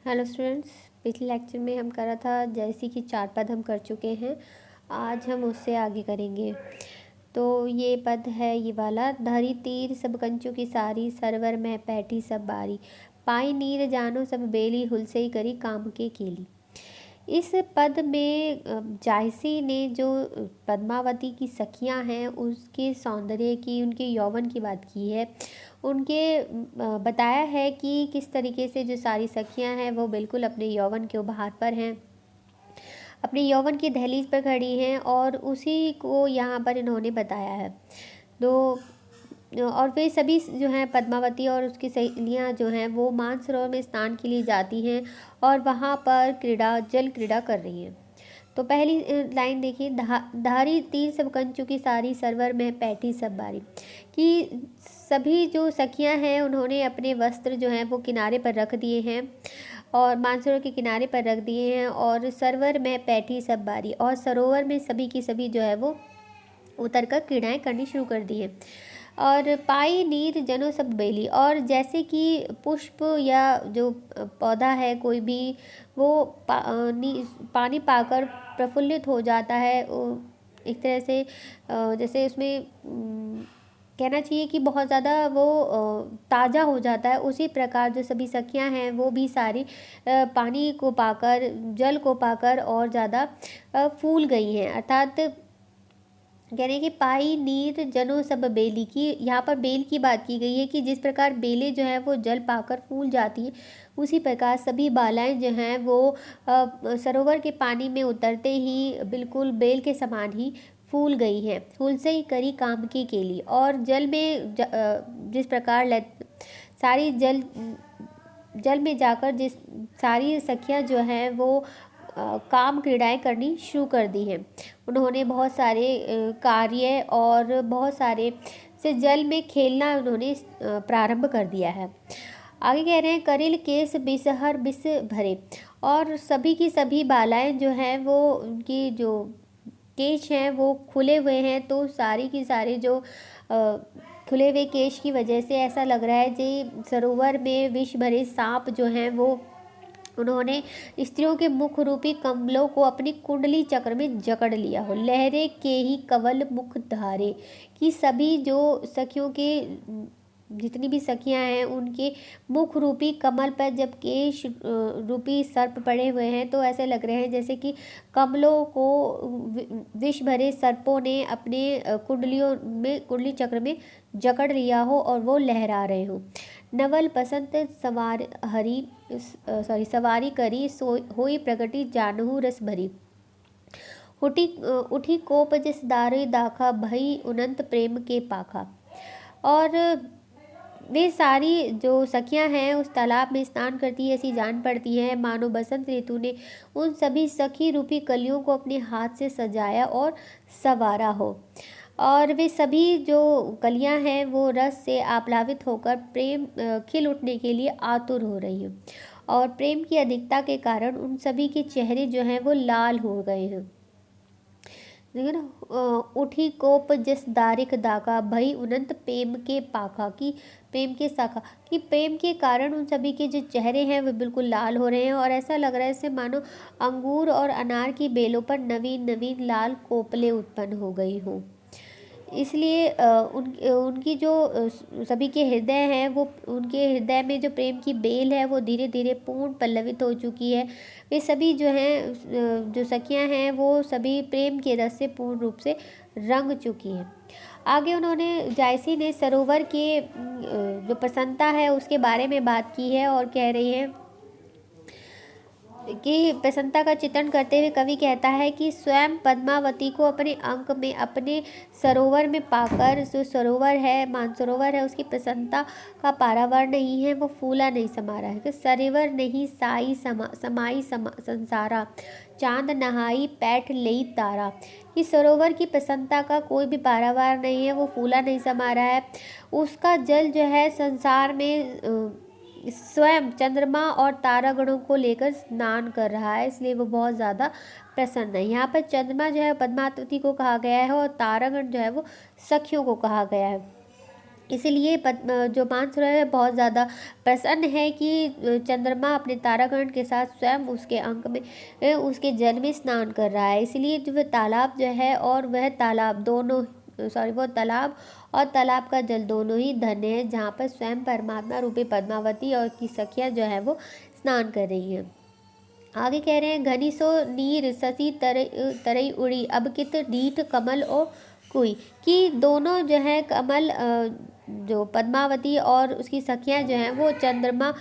Hello students. पिछले lecture में हम कर रहा था जैसे कि 4 पद हम कर चुके हैं। आज हम उससे आगे करेंगे। तो ये पद है ये वाला, धरी तीर सब कंचू की सारी, सरवर में पैठी सब बारी, पाई नीर जानो सब बेली, हुलसे करी काम के केली। इस पद में जायसी ने जो पद्मावती की सखियां हैं उसके सौंदर्य की, उनके यौवन की बात की है। उनके बताया है कि किस तरीके से जो सारी सखियां हैं वो बिल्कुल अपने यौवन के उभार पर हैं, अपने यौवन की दहलीज पर खड़ी हैं, और उसी को यहाँ पर इन्होंने बताया है। तो और वे सभी जो हैं पद्मावती और उसकी सहेलियाँ जो हैं वो मानसरोवर में स्नान के लिए जाती हैं और वहाँ पर जल क्रीड़ा कर रही हैं। तो पहली लाइन देखिए, धारी तीर सब कंचू की सारी, सरवर में पैठी सब बारी। कि सभी जो सखियां हैं उन्होंने अपने वस्त्र जो हैं वो किनारे पर रख दिए हैं और मानसरोवर के किनारे पर रख दिए हैं, और सरवर में पैठी सब बारी, और सरोवर में सभी की सभी जो है वो उतर कर क्रीड़ाएँ करनी शुरू कर दी हैं। और पाई नीर जनो सब बेली, और जैसे कि पुष्प या जो पौधा है कोई भी, वो पानी पाकर प्रफुल्लित हो जाता है, एक तरह से जैसे उसमें कहना चाहिए कि बहुत ज़्यादा वो ताज़ा हो जाता है। उसी प्रकार जो सभी सखियां हैं वो भी सारी पानी को पाकर, जल को पाकर और ज़्यादा फूल गई हैं। अर्थात कह रहे हैं कि पाई नीर जनो सब बेली की, यहाँ पर बेल की बात की गई है कि जिस प्रकार बेलें जो हैं वो जल पाकर फूल जाती हैं, उसी प्रकार सभी बालाएं जो हैं वो सरोवर के पानी में उतरते ही बिल्कुल बेल के समान ही फूल गई हैं। फूल से ही करी काम की केली, और जल में जिस प्रकार सारी जल में जाकर जिस सारी सखियां जो हैं वो काम क्रीड़ाएं करनी शुरू कर दी हैं। उन्होंने बहुत सारे कार्य और बहुत सारे से जल में खेलना उन्होंने प्रारंभ कर दिया है। आगे कह रहे हैं, करिल केस बिसहर बिस भरे, और सभी की सभी बालाएं जो हैं वो, उनकी जो केश हैं वो खुले हुए हैं। तो सारी की सारी जो खुले हुए केश की वजह से ऐसा लग रहा है कि सरोवर में विष भरे सांप जो हैं वो, उन्होंने स्त्रियों के मुख रूपी कमलों को अपनी कुंडली चक्र में जकड़ लिया हो। लहरे के ही कवल मुख धारे, कि सभी जो सखियों के जितनी भी सखियां हैं उनके मुख रूपी कमल पर जब केश रूपी सर्प पड़े हुए हैं तो ऐसे लग रहे हैं जैसे कि कमलों को विष भरे सर्पों ने अपने कुंडली चक्र में जकड़ लिया हो और वो लहरा रहे हो। नवल बसंत सवारी करी, होई प्रगति जानहु रस भरी, उठी कोप जिस दारे दाखा, भई उनंत प्रेम के पाखा। और वे सारी जो सखियां हैं उस तालाब में स्नान करती है, ऐसी जान पड़ती है मानो बसंत ऋतु ने उन सभी सखी रूपी कलियों को अपने हाथ से सजाया और संवारा हो। और वे सभी जो कलियां हैं वो रस से आप्लावित होकर प्रेम खिल उठने के लिए आतुर हो रही हैं, और प्रेम की अधिकता के कारण उन सभी के चेहरे जो हैं वो लाल हो गए हैं। देखो ना, उठी कोप जिस दारिक दाका, भई उनंत प्रेम के पाखा, की प्रेम के शाखा, कि प्रेम के कारण उन सभी के जो चेहरे हैं वो बिल्कुल लाल हो रहे हैं, और ऐसा लग रहा है जैसे मानो अंगूर और अनार की बेलों पर नवीन नवीन लाल कोपले उत्पन्न हो गई हों। इसलिए उनकी जो सभी के हृदय हैं वो, उनके हृदय में जो प्रेम की बेल है वो धीरे धीरे पूर्ण पल्लवित हो चुकी है। वे सभी जो हैं जो सखियां हैं वो सभी प्रेम के रस से पूर्ण रूप से रंग चुकी हैं। आगे उन्होंने, जायसी ने सरोवर के जो प्रसन्नता है उसके बारे में बात की है, और कह रही है कि प्रसन्नता का चित्रण करते हुए कवि कहता है कि स्वयं पद्मावती को अपने अंक में, अपने सरोवर में पाकर, जो सरोवर है मानसरोवर है उसकी प्रसन्नता का पारावार नहीं है, वो फूला नहीं समा रहा है। कि सरोवर नहीं साई समाई संसारा, चांद नहाई पैठ लई तारा, कि सरोवर की प्रसन्नता का कोई भी पारावार नहीं है, वो फूला नहीं समा रहा है। उसका जल जो है संसार में स्वयं चंद्रमा और तारागणों को लेकर स्नान कर रहा है, इसलिए वो बहुत ज़्यादा प्रसन्न है। यहाँ पर चंद्रमा जो है पद्मावती को कहा गया है और तारागण जो है वो सखियों को कहा गया है। इसीलिए जो मानसरोवर है बहुत ज़्यादा प्रसन्न है कि चंद्रमा अपने तारागण के साथ स्वयं उसके अंक में उसके जल में स्नान कर रहा है। इसलिए जो वह तालाब जो है और वह तालाब दोनों वो तालाब और तालाब का जल दोनों ही धन्य है, जहाँ पर स्वयं परमात्मा रूपी पद्मावती और की सखियाँ जो है वो स्नान कर रही हैं। आगे कह रहे हैं, घनी सो नीर ससी तरई उड़ी अब कित डीठ कमल ओ कुई, कि दोनों जो है कमल जो पद्मावती और उसकी सखियां जो हैं वो चंद्रमा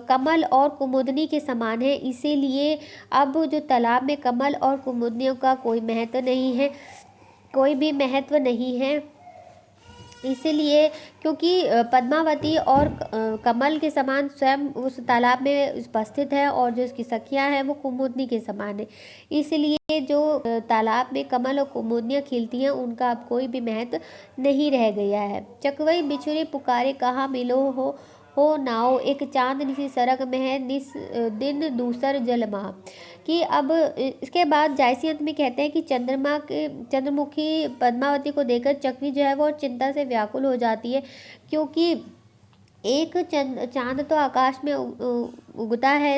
कमल और कुमुदनी के समान है। इसीलिए अब जो तालाब में कमल और कुमुदनियों का कोई महत्व नहीं है, कोई भी महत्व नहीं है। इसीलिए क्योंकि पद्मावती और कमल के समान स्वयं उस तालाब में उपस्थित है और जो उसकी सखियां हैं वो कुमुदनी के समान है। इसलिए जो तालाब में कमल और कुमुदनियाँ खिलती हैं उनका अब कोई भी महत्व नहीं रह गया है। चकवई बिछुरे पुकारे कहाँ मिलो हो नाओ एक चांदनी सी सड़क में है निस दिन दूसर जलमा, कि अब इसके बाद जायसी अंत में कहते हैं कि चंद्रमुखी पद्मावती को देखकर चकवी जो है वो चिंता से व्याकुल हो जाती है, क्योंकि एक चांद तो आकाश में उगता है,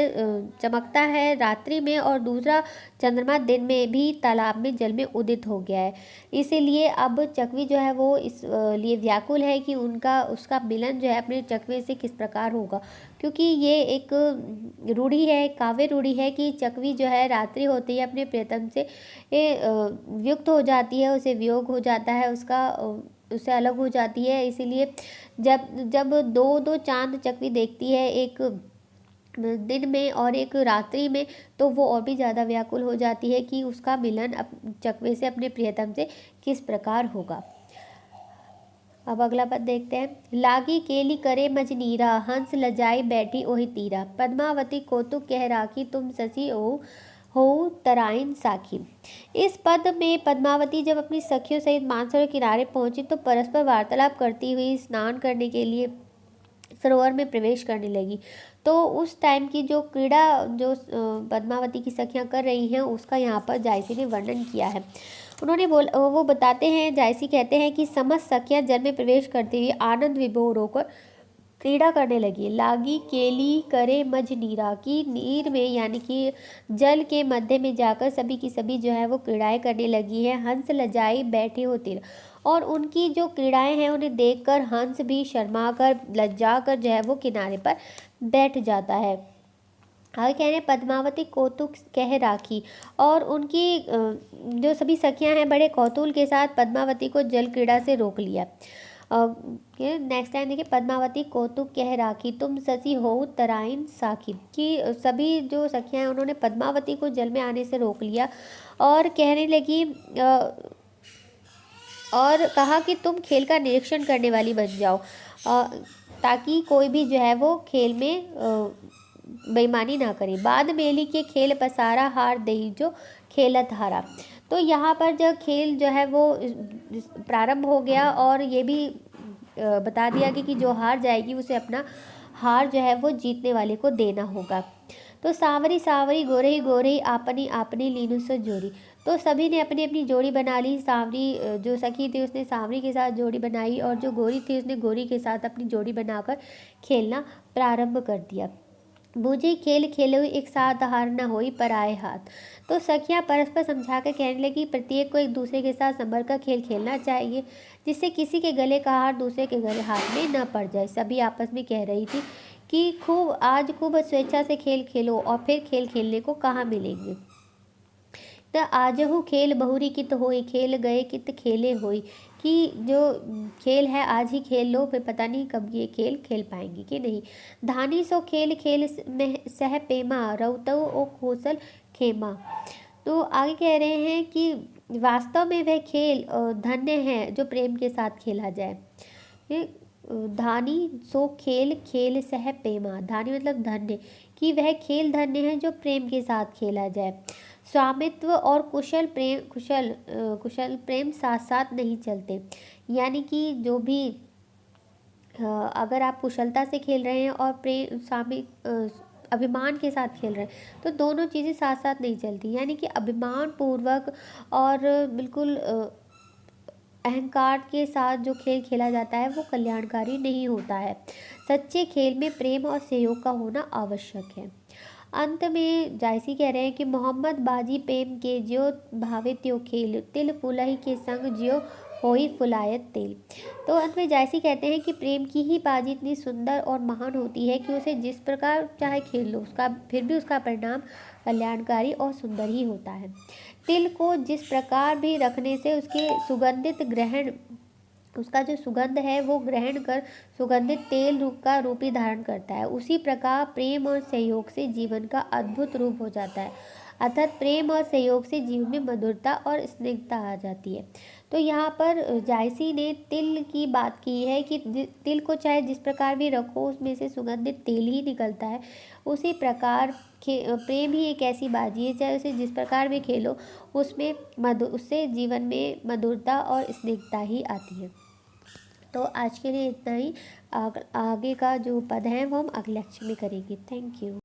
चमकता है रात्रि में, और दूसरा चंद्रमा दिन में भी तालाब में जल में उदित हो गया है। इसीलिए अब चकवी जो है वो इस लिए व्याकुल है कि उसका मिलन जो है अपने चकवे से किस प्रकार होगा, क्योंकि ये एक रूढ़ी है, काव्य रूढ़ी है कि चकवी जो है रात्रि होते ही अपने प्रियतम से वियुक्त हो जाती है, उसे वियोग हो जाता है, उससे अलग हो जाती है। इसीलिए जब जब दो चांद चकवी देखती है, एक दिन में और एक रात्रि में, तो वो और भी ज़्यादा व्याकुल हो जाती है कि उसका मिलन चकवे से अपने प्रियतम से किस प्रकार होगा। अब अगला पद देखते हैं, लागी केली करे मजनीरा हंस लजाई बैठी ओहि तीरा पद्मावती कौतुक कह राखी तुम ससी हो तराइन साखी। इस पद में पद्मावती जब अपनी सखियों सहित मानसरोवर किनारे पहुंची तो परस्पर वार्तालाप करती हुई स्नान करने के लिए सरोवर में प्रवेश करने लगी। तो उस टाइम की जो क्रीड़ा जो पद्मावती की सखियां कर रही हैं उसका यहाँ पर जायसी ने वर्णन किया है। वो बताते हैं, जायसी कहते हैं कि समस्त सखियां जल में प्रवेश करते हुए आनंद विभोर होकर क्रीड़ा करने लगी। लागी केली करे मज नीरा, की नीर में यानी कि जल के मध्य में जाकर सभी की सभी जो है वो क्रीड़ाएं करने लगी है। हंस लजाई बैठे होते, और उनकी जो क्रीड़ाएं हैं उन्हें देखकर हंस भी शर्मा कर लज्जा कर जो है वो किनारे पर बैठ जाता है। आगे कह रहे हैं, पद्मावती कौतुक कह राखी, और उनकी जो सभी सखियां हैं बड़े कौतूहल के साथ पद्मावती को जल क्रीड़ा से रोक लिया। नेक्स्ट लाइन देखिए, पद्मावती कौतुक कह राखी तुम ससी हो तराइन साखी, कि सभी जो सखियां हैं उन्होंने पद्मावती को जल में आने से रोक लिया और कहने लगी और कहा कि तुम खेल का निरीक्षण करने वाली बन जाओ, ताकि कोई भी जो है वो खेल में बेईमानी ना करे। बाद मेली के खेल पसारा हार दही जो खेलत हारा। तो यहाँ पर जब खेल जो है वो प्रारंभ हो गया और ये भी बता दिया गया कि जो हार जाएगी उसे अपना हार जो है वो जीतने वाले को देना होगा। तो सावरी सावरी गोरही गोरही आपनी आपनी लीनू से जोड़ी, तो सभी ने अपनी अपनी जोड़ी बना ली। सांवरी जो सखी थी उसने सांवरी के साथ जोड़ी बनाई और जो गोरी थी उसने गोरी के साथ अपनी जोड़ी बनाकर खेलना प्रारंभ कर दिया। बूझी खेल खेलो एक साथ हार न होई पर आए हाथ। तो सखियां परस्पर समझा कर कहने लगी प्रत्येक को एक दूसरे के साथ संभल कर खेल खेलना चाहिए, जिससे किसी के गले का हार दूसरे के गले हाथ में न पड़ जाए। सभी आपस में कह रही थी कि खूब स्वेच्छा से खेल खेलो और फिर खेल खेलने को कहाँ मिलेंगे। त आजहु खेल बहुरी कित होई खेल गए कित खेले होई, कि जो खेल है आज ही खेल लो, फिर पता नहीं कब ये खेल खेल पाएंगे कि नहीं। धानी सो खेल खेल में सह पेमा रौतव ओ कौशल खेमा। तो आगे कह रहे हैं कि वास्तव में वह खेल धन्य है जो प्रेम के साथ खेला जाए। धानी सो खेल खेल सह प्रेमा, धानी मतलब धन्य, कि वह खेल धन्य है जो प्रेम के साथ खेला जाए। स्वामित्व और कुशल प्रेम साथ साथ नहीं चलते, यानी कि जो भी अगर आप कुशलता से खेल रहे हैं और अभिमान के साथ खेल रहे हैं तो दोनों चीज़ें साथ साथ नहीं चलती, यानी कि अभिमान पूर्वक और बिल्कुल अहंकार के साथ जो खेल खेला जाता है वो कल्याणकारी नहीं होता है। सच्चे खेल में प्रेम और सहयोग का होना आवश्यक है। अंत में जायसी कह रहे हैं कि मोहम्मद बाजी प्रेम के ज्यो भावे त्यो खेल, तिल फुलहि के संग ज्यो होई फुलायत तेल। तो अंत में जायसी कहते हैं कि प्रेम की ही बाजी इतनी सुंदर और महान होती है कि उसे जिस प्रकार चाहे खेल लो, उसका फिर भी उसका परिणाम कल्याणकारी और सुंदर ही होता है। तिल को जिस प्रकार भी रखने से उसके सुगंधित ग्रहण उसका जो सुगंध है वो ग्रहण कर सुगंधित तेल रूप का रूप ही धारण करता है, उसी प्रकार प्रेम और सहयोग से जीवन का अद्भुत रूप हो जाता है। अर्थात प्रेम और सहयोग से जीवन में मधुरता और स्निग्धता आ जाती है। तो यहाँ पर जायसी ने तिल की बात की है कि तिल को चाहे जिस प्रकार भी रखो उसमें से सुगंधित तेल ही निकलता है। उसी प्रकार प्रेम ही एक ऐसी बाजी है, चाहे उसे जिस प्रकार भी खेलो उसमें उससे जीवन में मधुरता और स्निग्धता ही आती है। तो आज के लिए इतना ही। आगे का जो पद है वो हम अगले लेक्चर में करेंगे। Thank you.